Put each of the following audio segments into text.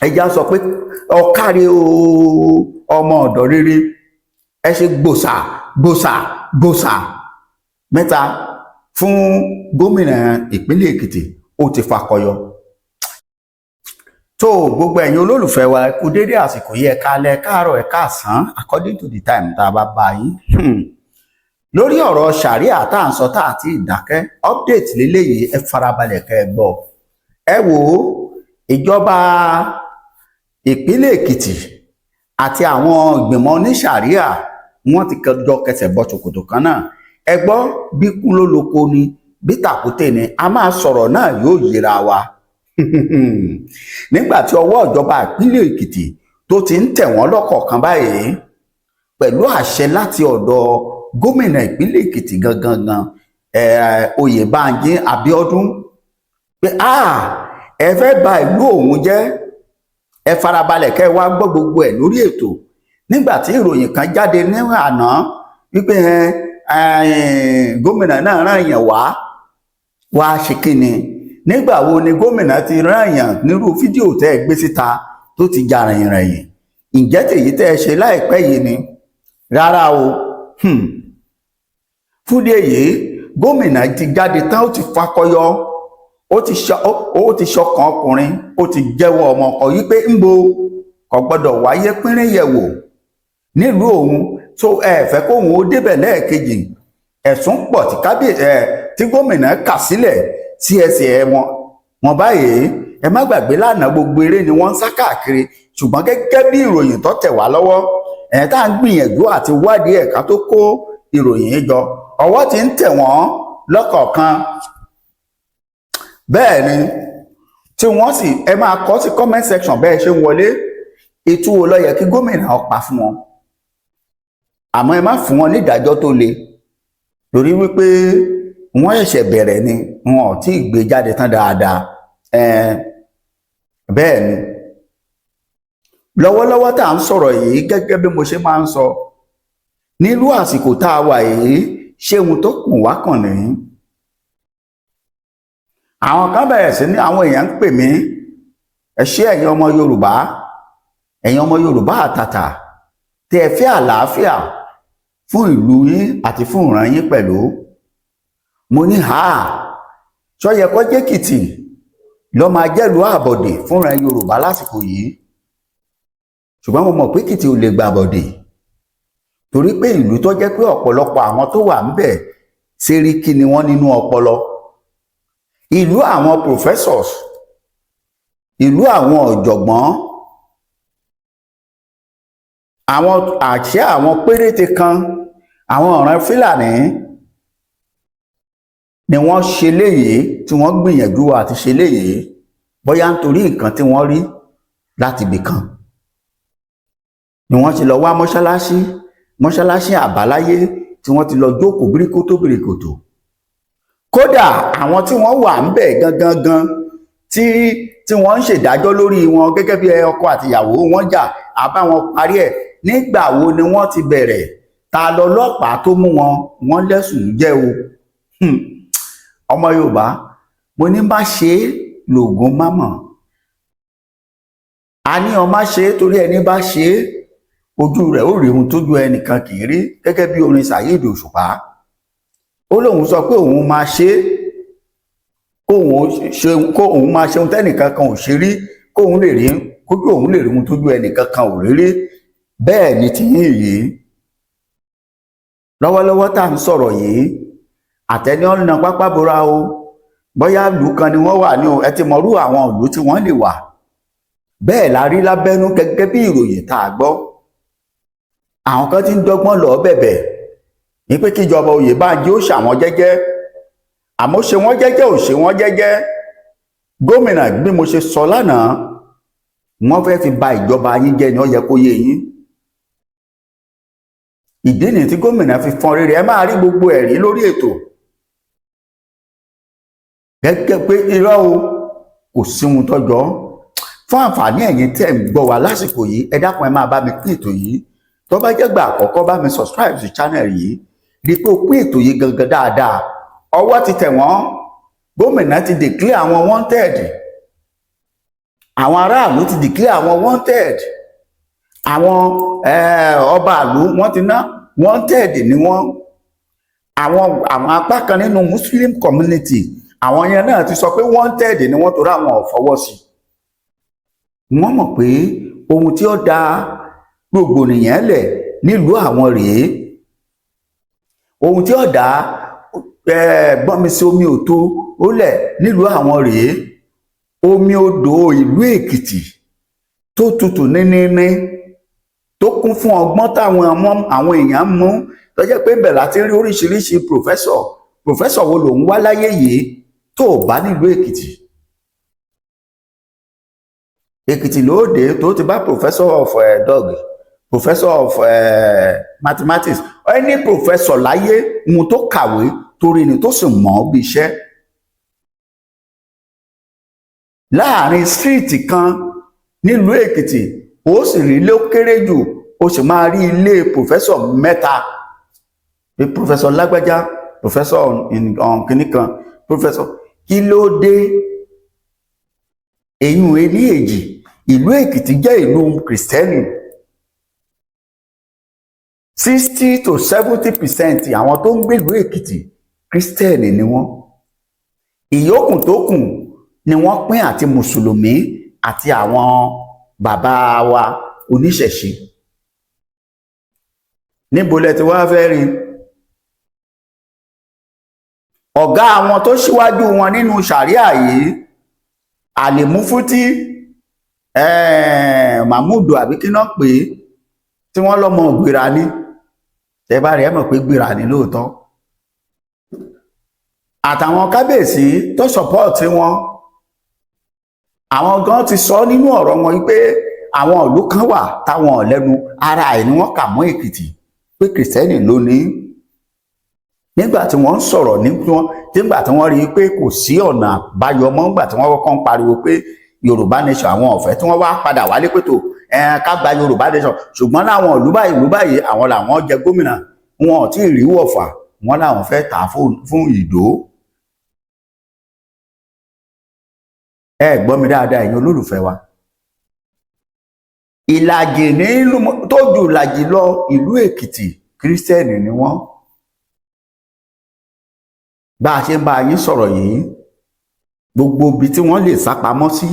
ẹja sọ pé ọ̀kárí ọmọ ọ̀dọ̀ rere ẹ ṣe gbòsà gbòsà gbòsà mẹ́ta fún gómìnà ìpínlẹ̀ Èkìtì ó ti fakọyọ. tó gbogbo ẹ̀yin olólùfẹ́ wa kú dédé àsìkò yìí ẹ káalẹ́ káàárọ̀ ẹ káàsán according to the time tá a bá bá yín. lórí ọ̀rọ̀ Sharia tá à ń sọ tá àti ìdákẹ́ update lélẹ́yìí ẹ farabalẹ̀ kẹ́ ẹ gbọ́. ẹ wò ó ìjọba ìpínlẹ̀ Èkìtì àti àwọn ìgbìmọ̀ ní Sharia wọ́n ti jọ kẹsẹ̀ bọ ṣòkòtò kan náà. ẹ gbọ́ bí kún ló lóko ni bí tàkúté ni a máa sọ̀rọ̀ náà yóò yíra wa. nígbà tí ọwọ́ ìjọba ìpínlẹ̀ Èkìtì tó ti ń tẹ̀ wọ́n lọ́kọ̀ọ̀kan báyìí pẹ̀lú àṣẹ láti ọ̀dọ̀ gómìnà ìpínlẹ̀ Èkìtì gangan Oyèbánjí Abíọ́dún pé ẹ fẹ́ bà ìlú òun jẹ́ ẹ farabalẹ̀ kẹ́ ẹ wá gbọ́ gbogbo ẹ̀ lórí ètò. nígbà tí ìròyìn kan jáde ní àná wípé gómìnà náà rán èèyàn wá ṣe kíni nígbà wo ni gómìnà ti rán èèyàn nírú fídíò tẹ́ ẹ gbé síta tó ti jà rìnrìn ǹjẹ́ tèyí tẹ́ ẹ ṣe láìpẹ́ yìí ni rárá o. fúdí èyí gómìnà ti jáde tán ó ti fakọyọ ó ti ṣọkàn ọkùnrin ó ti jẹ́wọ́ ọmọ ọkọ yìí pé ń bo kò gbọ́dọ̀ wáyé pínrín yẹ̀wò nílùú òun tó ẹ fẹ́ kóhun ó débẹ̀ lẹ́ẹ̀kejì. ẹ̀sùn pọ̀ tí gómìnà kà sílẹ̀ sí ẹsẹ̀ wọn báyìí. ẹ má gbàgbé lánàá gbogbo eré ni wọ́n ń sá káàkiri ṣùgbọ́n gẹ́gẹ́ bí ìròyìn tó tẹ̀ wá lọ́wọ́ tá à ń gbìyànjú àti wádìí ẹ̀ka tó kó ìròyìn yìí jọ ọwọ́ ti ń tẹ̀ wọ́n lọ́kọ̀ọ̀kan. bẹ́ẹ̀ ni tí wọ́n sì ẹ máa kọ sí comment section bẹ́ẹ̀ ṣe ń wọlé ètò wo ló yẹ kí gómìnà pa fún wọn. àmọ́ ẹ má fún wọn ní ìdájọ́ tó le torí wípé wọ́n ṣẹ̀ṣẹ̀ bẹ̀rẹ̀ ni wọn ò tí ì gbé jáde tán dáadáa. bẹ́ẹ̀ ni lọ́wọ́lọ́wọ́ tá à ń sọ̀rọ̀ yìí gẹ́gẹ́ bí mo ṣe máa ń sọ nílùú àsìkò tá a wà yìí ṣé ohun tó kù wá kàn ní. àwọn kan bẹ̀rẹ̀ sí ní àwọn èèyàn ń pè mí ẹ ṣé ẹ̀yin ọmọ Yorùbá àtàtà tí ẹ fẹ́ àlàáfíà fún ìlú yín àti fún ìran yín pẹ̀lú. mo ní ṣó yẹ kó jẹ́ Èkìtì ló máa jẹ́lùú àbọ̀dè fúnra Yorùbá lásìkò yìí ṣùgbọ́n mo mọ̀ pé Èkìtì ò lè gbàbọ̀dè torí pé ìlú tó jẹ́ pé ọ̀pọ̀lọpọ̀ àwọn tó wà ńbẹ̀ ṣeríkí ni wọ́n nínú ọpọlọ. ìlú àwọn professors ìlú àwọn ọ̀jọ̀gbọ́n àwọn péréte kan àwọn ọ̀ràn Fúlàní ni wọ́n ṣe léyìí tí wọ́n gbìyànjú àti ṣe léyìí bóyá nítorí nǹkan tí wọ́n rí láti ibì kan ni wọ́n ti lọ wá mọ́ṣáláṣí àbáláyé tí wọ́n ti lọ jókòó bíríkótó. kódà àwọn tí wọ́n wà ńbẹ̀ gangan tí wọ́n ń ṣèdájọ́ lórí wọn gẹ́gẹ́ bí ọkọ àtìyàwó wọn jà àbáwọn parí ẹ̀ nígbà wo ni wọ́n ti bẹ̀rẹ̀ ta lọ́lọ́pàá tó mú wọn lẹ́sùn jẹ́ o. ọmọ Yorùbá mo ní má ṣe é lògùn mámọ̀ a ní ọ má ṣe é torí ẹni bá ṣe é ojú rẹ̀ ó rí ohun tójú ẹnìkan kì í rí gẹ́gẹ́ bí orin Saheed Òṣùpá. ó lóun sọ pé òun máa ṣe é kóun máa ṣe ohun tẹ́nìkan kan ò ṣe rí kóun lè rí ohun tójú ẹnìkan kan ò rí rí. bẹ́ẹ̀ ni tìyín yìí lọ́wọ́lọ́wọ́ tá à ń sọ̀rọ̀ yìí àtẹni ọ̀nà pápá bora o bóyá ìlú kan ni wọ́n wà ní o ẹ ti mọ̀rú àwọn ìlú tí wọ́n lè wà. bẹ́ẹ̀ la rí lábẹ́nú gẹ́gẹ́ bí ìròyìn tá a gbọ́. àwọn kan ti ń dọ́gbọ́n lọ bẹ̀bẹ̀ ní pé kíjọba Oyèbánjí ó ṣàwọn jẹ́jẹ́ àmọ́ ṣe wọ́n jẹ́jẹ́ ò ṣe wọ́n jẹ́jẹ́. gómìnà bí mo ṣe sọ lánàá wọ́n fẹ́ fi ba ìjọba yín jẹ́ ni ó yẹ kó yé yín. ìdí nìyí tí gómìnà fi fọn rere ẹ máa rí gbogbo ẹ̀rí lórí ètò gẹ́gẹ́ pé irọ́ o kò sí ohun tọ́jọ́. fún àǹfààní ẹ̀yin tẹ́ ń gbọ́ wa lásìkò yìí ẹ dákun ẹ máa bá mi pín ètò yìí tó bá jẹ́ gbà àkọ́kọ́ bá mi subscribe sí channel yìí rí pé o pín ètò yìí gangan dáadáa. ọwọ́ ti tẹ̀ wọ́n gómìnà ti declare àwọn wanted àwọn aráàlú ti declare àwọn wanted, àwọn ọba ìlú wọ́n ti ná wanted ni wọ́n, àwọn apá kan nínú Muslim community àwọn yẹn náà ti sọ pé wanted ni wọ́n torí àwọn ò fọwọ́ sí. Wọ́n mọ̀ pé ohun tí ó dá rògbòdìyàn lẹ̀ nílùú àwọn rèé, ohun tí ó dá gbọ́nmi sí omi òtó ó lẹ̀ nílùú àwọn rèé, omi odò ìlú Èkìtì tó tutù níníní tó kún fún ọgbọ́n táwọn àwọn èèyàn mú, tó jẹ́ pé bẹ́ẹ̀ láti rí oríṣiríṣi pòfẹ́sọ̀ wo lòun wá láyé yìí tó bá nílùú Èkìtì. Èkìtì lóde tó ti bá professor of dog, professor of mathematics, any professor láyé ohun tó kàwé torí ni tó sì mọ̀ bí iṣẹ́. Láàrin street kan nílùú Èkìtì ó sì rí ilé ó kéré jù ó sì máa rí ilé professor mẹ́ta, professor lágbájá, professor kìnnìkan, professor kí ló dé. Èyún ní èjì, ìlú Èkìtì jẹ́ ìlú Kristẹni, 60 to 70% àwọn tó ń gbé ìlú Èkìtì Kristẹni ni wọ́n. Ìyókù tó kù ni wọ́n pín àti Mùsùlùmí àti àwọn bàbá wa oníṣẹ̀ṣe. Níbo lẹ ti wá fẹ́ rí? Ọ̀gá àwọn tó ṣíwájú wọn nínú Sharia yìí, Àlèmúfútí Mahmudu àbí kí náà pé tí wọ́n lọ́mọ gbéra ní, ẹ bá rí ẹ mọ̀ pé gbéra ní lóòótọ́. Àtàwọn kábíyèsí tó sọpọ́ọ̀tì wọn, àwọn gan ti sọ nínú ọ̀rọ̀ wọn wípé àwọn ìlú kan wà táwọn lẹ́nu ara ẹ̀ ni wọ́n kà mọ́ Èkìtì pé Kìrìsìtẹ́nì ló ní. Nígbà tí wọ́n ń sọ̀rọ̀ nígbà tí wọ́n rí pé kò sí ọ̀nà àbáyọ mọ́, nígbà tí wọ́n kọ́kọ́ ń pariwo pé Yorùbá nation àwọn ọ̀fẹ́, tí wọ́n wá padà wálé pé tó ká gba Yorùbá nation, ṣùgbọ́n láwọn ìlú báyìí àwọn làwọn jẹ gómìnà, wọn ò tí ì rí wọ̀fà, wọn làwọn fẹ́ tà fún Ìdó. Ẹ gbọ́ mi dáadáa ẹ̀yin olólùfẹ́ wa. Ìlàjì tó ju ìlàjì lọ ìlú Èkìtì Kristẹni ni wọ́n. Bá a ṣe ń bá yín sọ̀rọ̀ yìí, gbogbo ibi tí wọ́n lè sápamọ́ sí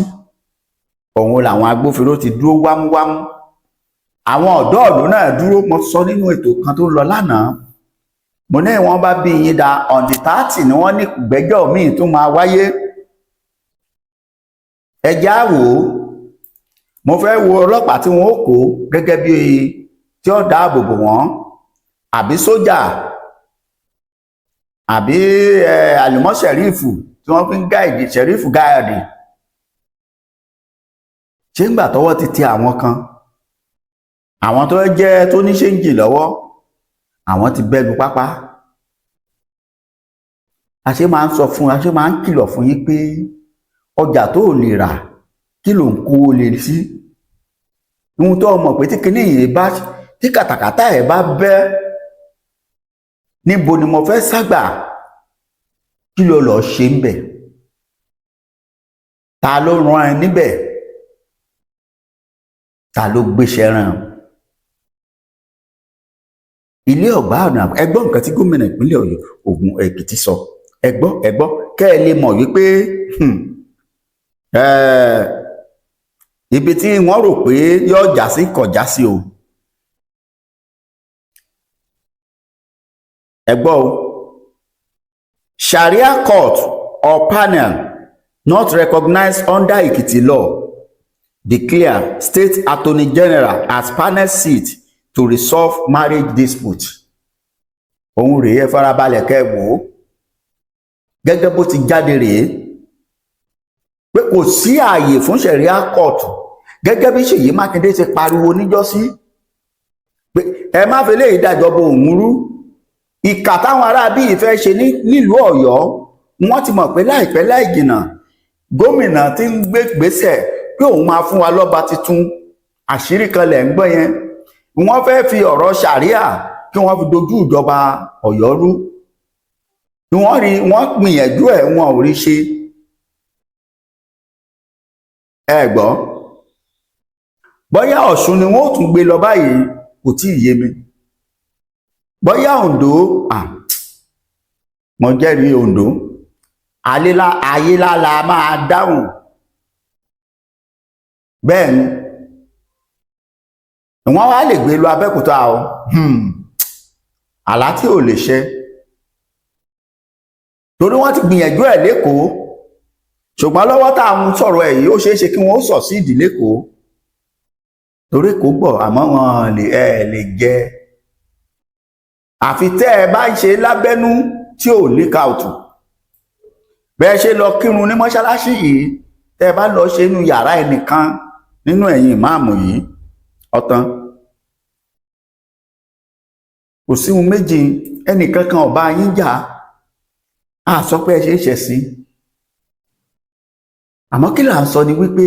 òun làwọn agbófinró ti dúró wámúwámú. Àwọn ọ̀dọ́ ìlú náà dúró, mo sọ nínú ètò kan tó lọ lánàá, mo ní wọ́n bá bí yín da on the 30 ni wọ́n ní ìgbẹ́jọ́ míì tún máa wáyé. Ẹ já wò ó, mo fẹ́ wo ọlọ́pàá tí wọ́n ó kó gẹ́gẹ́ bí tí ó dáàbò bò wọ́n, àbí sójà, àbí àlùmọ́ ṣẹ̀rífù tí wọ́n fi ń gáìdì ṣẹ̀rífù gáàdì. Ṣé ń gbà tọ́wọ́ ti tẹ àwọn kan, àwọn tó jẹ́ tó ní ṣéǹjì lọ́wọ́, àwọn ti bẹ́lu pápá. A ṣe máa ń kìlọ̀ fún yín pé ọjà tó lè rà kí ló ń kó lè sí. Ohun tó mọ̀ pé tí kinní yìí tí kàtàkàtà ẹ̀ bá bẹ́, níbo ni mo fẹ́ ságbà, kí ló lọ ṣe ń bẹ̀, ta ló rán ẹ níbẹ̀, ta ló gbéṣẹ́ rán. Ilé ọ̀gbá ọ̀nà, ẹ gbọ́ nǹkan tí gómìnà ìpínlẹ̀ Ògùn Èkìtì sọ, ẹ gbọ́ kẹ́ ẹ lè mọ̀ wípé ibi tí wọ́n rò pé yóò já sí kò já sí o. Ẹ gbọ́ o, Sharia court or panel not recognized under Ekiti law declare state attorney general as panel seat to resolve marriage dispute. Òun rèé, ẹ farabalẹ̀ kẹ́ wò ó, gẹ́gẹ́ bó ti jáde rèé pé kò sí ààyè fún Sharia court, gẹ́gẹ́ bí Ṣèyí Mákindé ṣe pariwo níjọ́sí pé ẹ má fi lè dájọba òun rú. Ìkà táwọn ará bí ìfẹ́ ṣe nílùú Ọ̀yọ́, wọ́n ti mọ̀ pé láìpẹ́ láì jìnnà gómìnà ti ń gbé gbésẹ̀ pé òun máa fún wa lọ́ba tuntun. Àṣírí kan lẹ̀ ń gbọ́ yẹn. Wọ́n fẹ́ fi ọ̀rọ̀ Sharia kí wọ́n fi dojú ìjọba Ọ̀yọ́ rú. Wọ́n gbìyànjú ẹ̀, wọn ò rí ṣe. ẹ gbọ́ bóyá Ọ̀ṣun ni wọ́n ó tún gbé lọ báyìí kò tí ì yé mi, bóyá Oǹdó mo jẹ́rìí Oǹdó ayélála máa dáhùn bẹ́ẹ̀ ni wọ́n wá lè gbé lọ Abẹ́òkúta o àlá tí ò lè ṣẹ torí wọ́n ti gbìyànjú ẹ̀ lẹ́kọ̀ọ́ ṣùgbọ́n lọ́wọ́ tá à ń sọ̀rọ̀ ẹ̀ yìí ó ṣeé ṣe kí wọ́n sọ̀ sí ìdílé kó torí kò gbọ́ àmọ́ wọn lè jẹ àfi tẹ́ ẹ bá ṣe lábẹ́nú tí ò ní káùtù bẹ́ẹ̀ ṣe lọ kírun ní mọ́ṣáláṣí yìí tẹ́ ẹ bá lọ ṣe inú yàrá ẹnìkan nínú ẹ̀yin ìmáàmù yìí ọ̀tán kò sí ohun méjì ẹnìkankan ọba yín jà á sọ pé ẹ ṣe é ṣẹ̀ sí àmọ́ kí là ń sọ ni wípé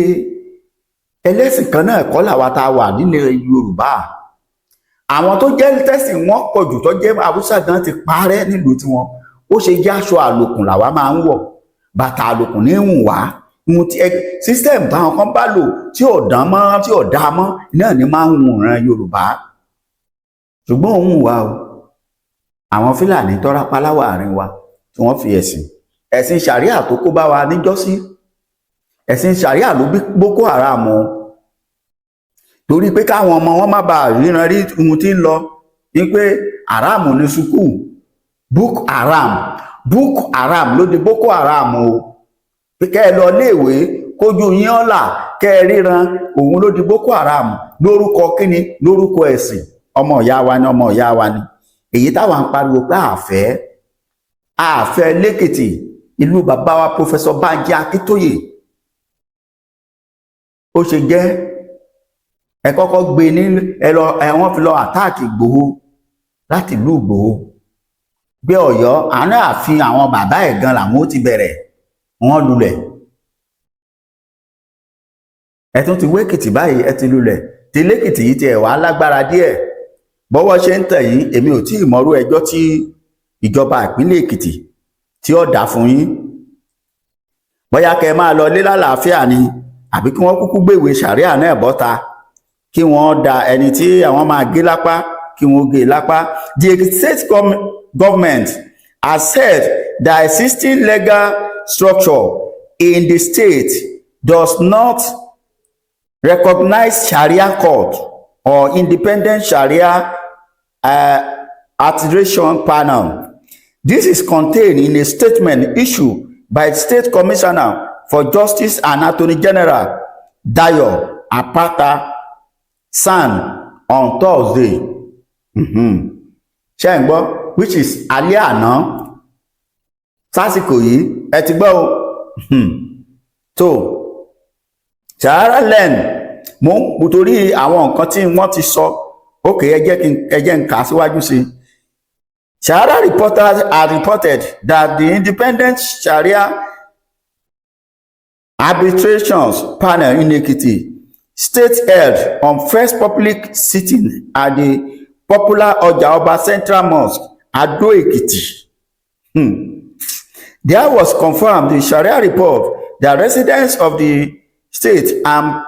ẹlẹ́sìn kan náà kọ́ làwa tá a wà nílẹ̀ Yorùbá àwọn tó jẹ́ tẹ́sìn wọn pọ̀ jù tó jẹ́ Haúsá gan ti parẹ́ nílùú tiwọn ó ṣe jẹ́ aṣọ àlòkùn làwa máa ń wọ̀ bàtà àlòkùn ní ìhùn wá ìhun tí system táwọn kan bá lò tí ò dán mọ́ tí ò dá mọ́ náà ni máa ń hùn ran Yorùbá ṣùgbọ́n òun wà o àwọn Fúlàní tọ́ra paláwà àárín wa tí wọ́n fi ẹ̀sìn Sharia tó kó bá wa níjọ́sí ẹ̀sìn Sharia ló bí Boko Haram o torí pé káwọn ọmọ wọn má bàa ríran rí ohun tí ń lọ ní pé haram ní sukù Boko Haram ló di Boko Haram o pé kẹ́ ẹ lọ léèwé kójú yín ọ̀la kẹ́ ẹ ríran òun ló di Boko Haram lórúkọ kíni lórúkọ ẹ̀sìn ọmọ ìyá wa ni èyí táwa ń pariwo pé àfẹ́ lẹ́kìtì ìlú bàbá wa Professor Banji Akíntóyè ó ṣe jẹ́ ẹ kọ́kọ́ gbé ní wọ́n fi lọ àtáàkì Ìgbòho láti ìlú Ìgbòho gbé Ọ̀yọ́ àárín ààfin àwọn bàbá ẹ̀ gan làwọn ó ti bẹ̀rẹ̀ wọ́n lulẹ̀ ẹ tún ti wékìtì báyìí ẹ ti lulẹ̀ ti lẹ́kìtì yìí ti ẹ̀ wá lágbára díẹ̀ bọ́wọ́ ṣe ń tẹ̀ yín èmi ò tí ì mọ̀rú ẹjọ́ tí ìjọba ìpínlẹ̀ Èkìtì tí ó dá fún yín bóyá kẹ́ máa lọ lé lálàáfíà ni àbí kí wọ́n kúkú gbèwé Sharia náà bọ́ta kí wọ́n da ẹni tí àwọn máa gé lápá kí wọ́n gé lápá. The state government has said the existing legal structure in the state does not recognize Sharia court or independent Sharia arbitration panel. This is contained in a statement issued by the State Commissioner for Justice and Attorney General Dayo Apata San on Thursday. Ṣé ń gbọ́ which is alẹ́ àná sásìkò yìí ẹ ti gbọ́ o tó Sharia land mo torí àwọn nǹkan tí wọ́n ti sọ ókè ẹ jẹ́ n kà síwájú sí i. Sharia reporters have reported that the independent Sharia arbitrations panel in Ekiti State held on first public sitting at the popular Ọjà Ọba Central Mosque, Ado Ekiti. There was confirmed the Sharia report that residents of the state and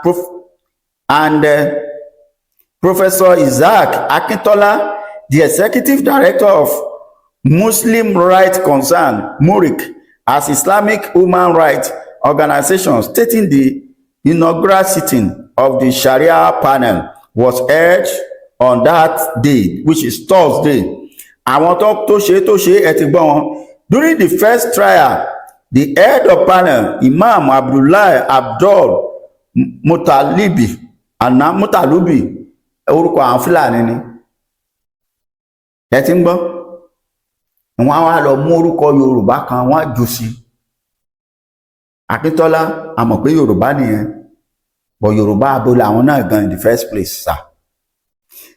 Professor Isaac Akintola, the executive director of Muslim Rights Concern, MURIC, as Islamic human rights organization, stating the inaugural sitting of the Sharia panel was held on that day, which is Thursday. Àwọn tó ṣe ẹ ti gbọ́ wọn. During the first trial, the head of panel, Imam Abdullahi Abdul Mutalubi, orúkọ àwọn Fúlàní ni. Ẹ ti ń gbọ́? Wọ́n wá lọ mú orúkọ Yorùbá kan wọ́n jù sí. Akíntọ́lá a mọ̀ pé Yorùbá nìyẹn, but Yorùbá abo làwọn náà gan in the first place, sir.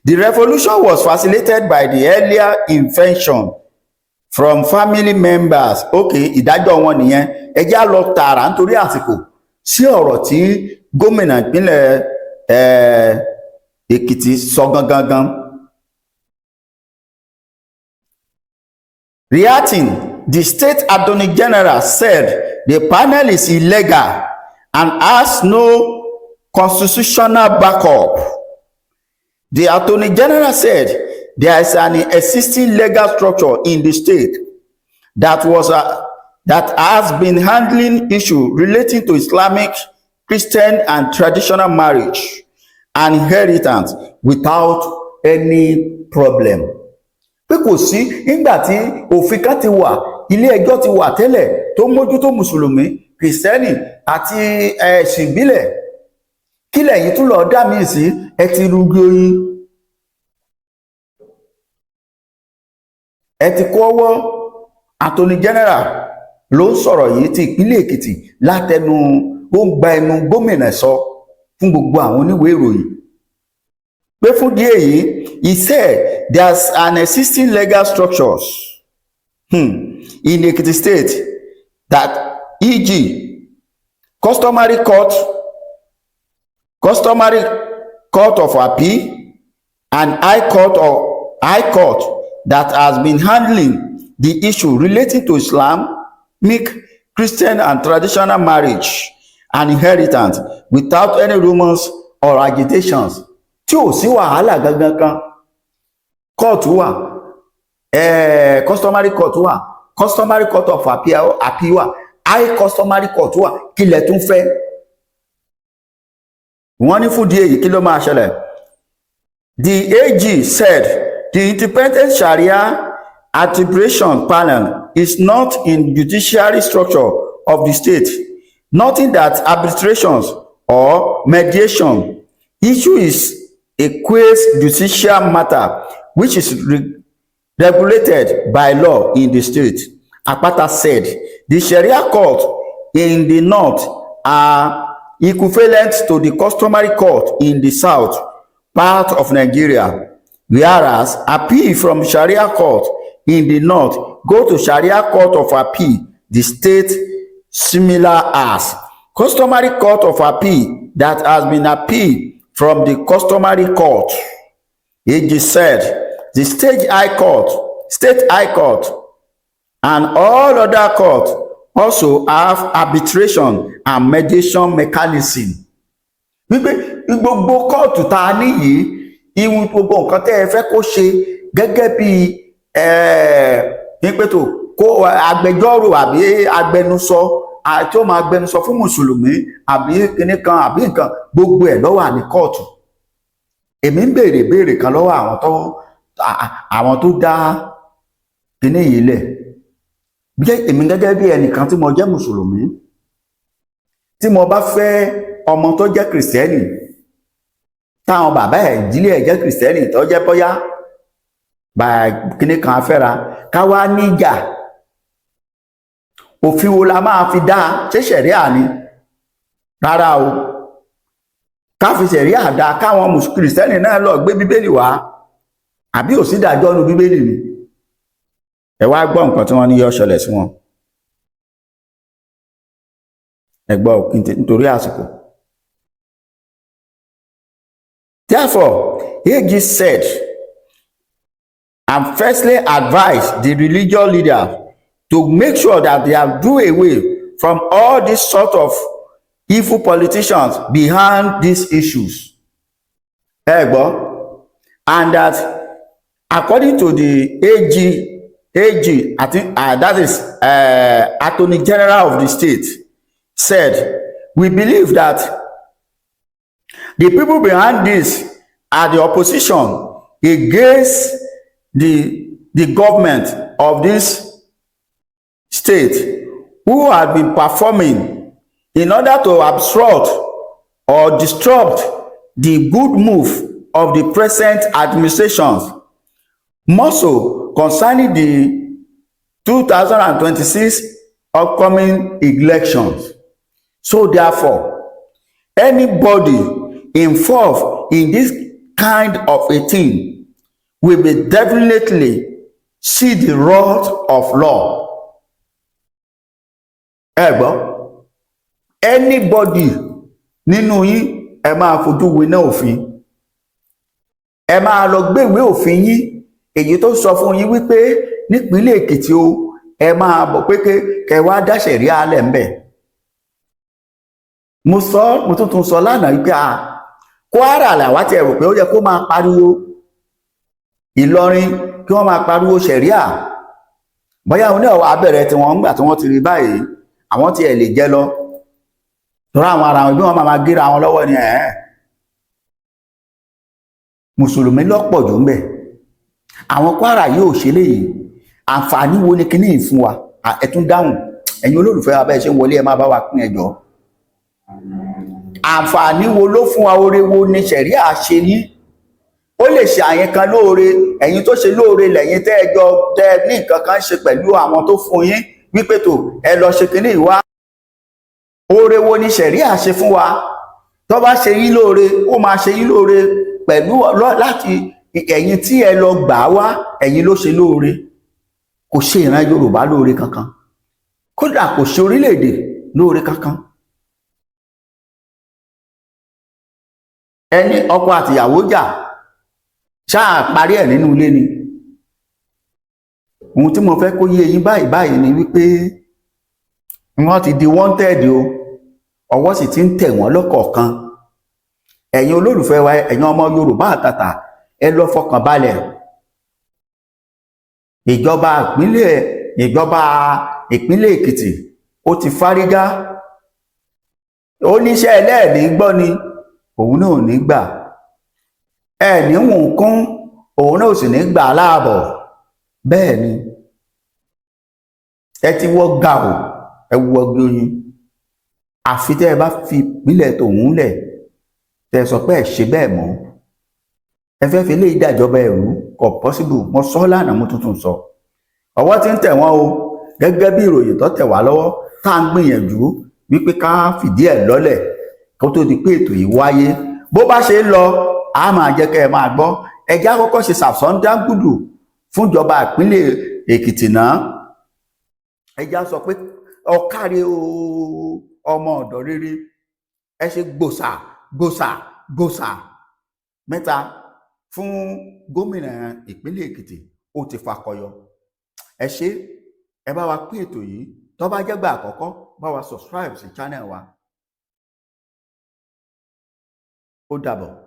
The revolution was facilitated by the earlier invention from family members. Okay, ìdájọ́ wọn nìyẹn. Ẹ já lọ tààrà nítorí àsìkò sí ọ̀rọ̀ tí gómìnà ìpínlẹ̀ Èkìtì sọ gangan. Reacting, the state attorney general said the panel is illegal and has no constitutional backup. The Attorney General said there is an existing legal structure in the state that has been handling issues relating to Islamic, Christian, and traditional marriage and inheritance without any problem. Pé kò sí nígbà tí òfin kan ti wà, ilé ẹjọ́ ti wà tẹ́lẹ̀ tó mójútó mùsùlùmí, kìrìsìtẹ́nì àti ẹ̀sìn ìbílẹ̀. Kí lẹ̀yin tún lọ dá míì sí, ẹ ti rúgbìn oyin, ẹ ti kó ọwọ́. Attorney General ló ń sọ̀rọ̀ yìí ti ìpínlẹ̀ Èkìtì látẹnu ó ń gba ẹnu gómìnà sọ fún gbogbo àwọn oníwèé ìròyìn pé fún díẹ̀ yìí he said there's an existing legal structures in Ekiti State that e.g. customary court of appeal and high court that has been handling the issue relating to Islamic, Christian, and traditional marriage and inheritance without any rumors or agitations. Tí ò sí wàhálà gangan kan, court wà, customary court wà, customary court of appeal wà, high customary court wà, kí lẹ tún fẹ́? Wọ́n ní fún díẹ̀ yìí kí ló máa ṣẹlẹ̀? The AG said the independent Sharia Arbitration panel is not in judiciary structure of the state. Nothing that arbitrations or mediation issue is a quasi-judicial matter which is regulated by law in the state. Apata said the Sharia court in the north are equivalent to the customary court in the south part of Nigeria, whereas appeal from Sharia court in the north go to Sharia court of appeal, the state similar as customary court of appeal that has been appealed from the customary court. AG said the state high court and all other courts also have arbitration and mediation mechanism. Wípé gbogbo kóòtù tá a níyìí ìwọ̀n gbogbo nǹkan tẹ́ ẹ fẹ́ kó ṣe gẹ́gẹ́ bí nípẹ́tò kó agbẹjọ́rò àbí agbẹnusọ tí ó máa agbẹnusọ fún mùsùlùmí àbí kíní kan àbí nǹkan gbogbo ẹ̀ ló wà ní kóòtù. Èmi ń béèrè kan lọ́wọ́ àwọn tó dá kíní yìí lẹ̀. Bí èmi gẹ́gẹ́ bí ẹnìkan tí mo jẹ́ mùsùlùmí, tí mo bá fẹ́ ọmọ tó jẹ́ kìrìsìtẹ́nì, táwọn bàbá ẹ̀ ìdílé ẹ̀ jẹ́ kìrìsìtẹ́nì tó jẹ́ bóyá kíní kan afẹ́ra ká wá níjà, òfin wo la máa fi dá? Ṣé ṣẹ̀ríà ni? Rárá o, ká fi ṣẹ̀ríà dá káwọn kìrìsìtẹ́nì náà lọ gbé bíbélì wá, àbí ò sí ìdájọ́ nínú bíbélì ni? Ẹ wá gbọ́ nǹkan tí wọ́n ní yó ṣẹlẹ̀ sí wọn. Ẹ gbọ́ nítorí àsìkò. Therefore, AG said, and firstly advised the religious leaders to make sure that they have do away from all these sort of evil politicians behind these issues. Ẹ gbọ́, and that according to the AG, I think that is Attorney General of the state, said, we believe that the people behind this are the opposition against the government of this state who had been performing in order to obstruct or disrupt the good move of the present administrations, more so concerning the 2026 upcoming elections. So therefore, anybody involved in this kind of a thing will be definitely see the wrath of law. Ẹ gbọ́, anybody nínú yín ẹ máa fojú winá òfin, ẹ máa lọ gbé ìwé òfin yín èyí tó sọ fún yín wípé nípínlẹ̀ Èkìtì o ẹ máa bọ̀ pé kẹ wá dá ṣẹ̀ríà lẹ̀ ńbẹ̀. mo tún sọ lánàá wípé Kwara làwa ti rò pé ó yẹ kó máa pariwo Ìlọrin kí wọ́n máa pariwo Sharia bóyá òun náà wà bẹ̀rẹ̀ tí wọ́n ń gbà tí wọ́n ti rí báyìí àwọn tí ẹ̀ lè jẹ́ lọ tọ́ra àwọn ara wọn bí wọ́n máa gíra wọn lọ́wọ́ ni mùsùlùmí lọ́pọ̀ jù ń bẹ̀ àwọn Kwara yóò ṣe léyìí àǹfààní wo ni kíní fún wa ẹ tún dáhùn ẹ̀yin olólùfẹ́ wa bẹ́ẹ̀ ṣe ń wọlé ẹ máa bá wa pín ẹjọ́ àǹfààní wo ló fún wa oore wo ni Sharia ṣe yí ó lè ṣe àyẹn kan lóore ẹ̀yin tó ṣe lóore lẹ́yìn tẹ́ ẹjọ́ tẹ́ ní nǹkan kan ṣe pẹ̀lú àwọn tó fún yín wípé tó ẹ lọ ṣe kíní ìwá oore wo ni Sharia ṣe fún wa tó bá ṣe yín lóore ó máa ṣe yín lóore pẹ̀lú láti ẹ̀yin tí ẹ lọ gbà wá ẹ̀yin ló ṣe lóore kò ṣe ìran Yorùbá lóore kankan kódà kò ṣe orílẹ̀-èdè lóore kankan ẹni ọkọ àtìyàwó jà ṣáà parí ẹ̀ nínú ilé ni ohun tí mo fẹ́ kó yé yín báyìí ni wípé wọ́n ti di wanted o ọwọ́ sì ti ń tẹ̀ wọ́n lọ́kọ̀ọ̀kan ẹ̀yin olólùfẹ́ wa ẹ̀yin ọmọ Yorùbá àtàtà ẹ lọ fọkàn balẹ̀ ìjọba ìpínlẹ̀ Èkìtì ó ti fárígá ó níṣẹ́ ẹlẹ́ẹ̀ní gbọ́ ni òun náà ò ní gbà ẹ̀ní wùn kún òun náà ò sì ní gbà láàbọ̀ bẹ́ẹ̀ ni ẹ ti wọ́ gà ó ẹ wọ́ gbóyin àfi tẹ́ ẹ bá fi ìpínlẹ̀ tòun lẹ̀ tẹ́ ẹ sọ pé ẹ ṣe bẹ́ẹ̀ mọ́ ẹ fẹ́ fi lé ìdájọba ẹ̀rú kò possible mo sọ lánàá mo tuntun sọ ọwọ́ tí ń tẹ̀ wọ́n o gẹ́gẹ́ bí ìròyìn tó tẹ̀ wá lọ́wọ́ tá à ń gbìyànjú wípé ká fìdí ẹ̀ lọ́lẹ̀ kó tó di pé ètò yìí wáyé bó bá ṣe ń lọ a máa jẹ́ kẹ́ ẹ máa gbọ́ ẹjẹ́ àkọ́kọ́ ṣe sàfọ́ndágùdù fúnjọba ìpínlẹ̀ Èkìtì náà ẹjẹ́ sọ pé ọ̀kárí ọmọ ọ̀dọ́ rere ẹ ṣe gbòsà gbòsà gbòsà mẹ́ta fún gómìnà ìpínlẹ̀ Èkìtì ó ti fakọyọ ẹ ṣé ẹ bá wa pín ètò yìí tó bá jẹ́ gbà àkọ́kọ́ bá wa subscribe sí channel wa ó dàbọ̀.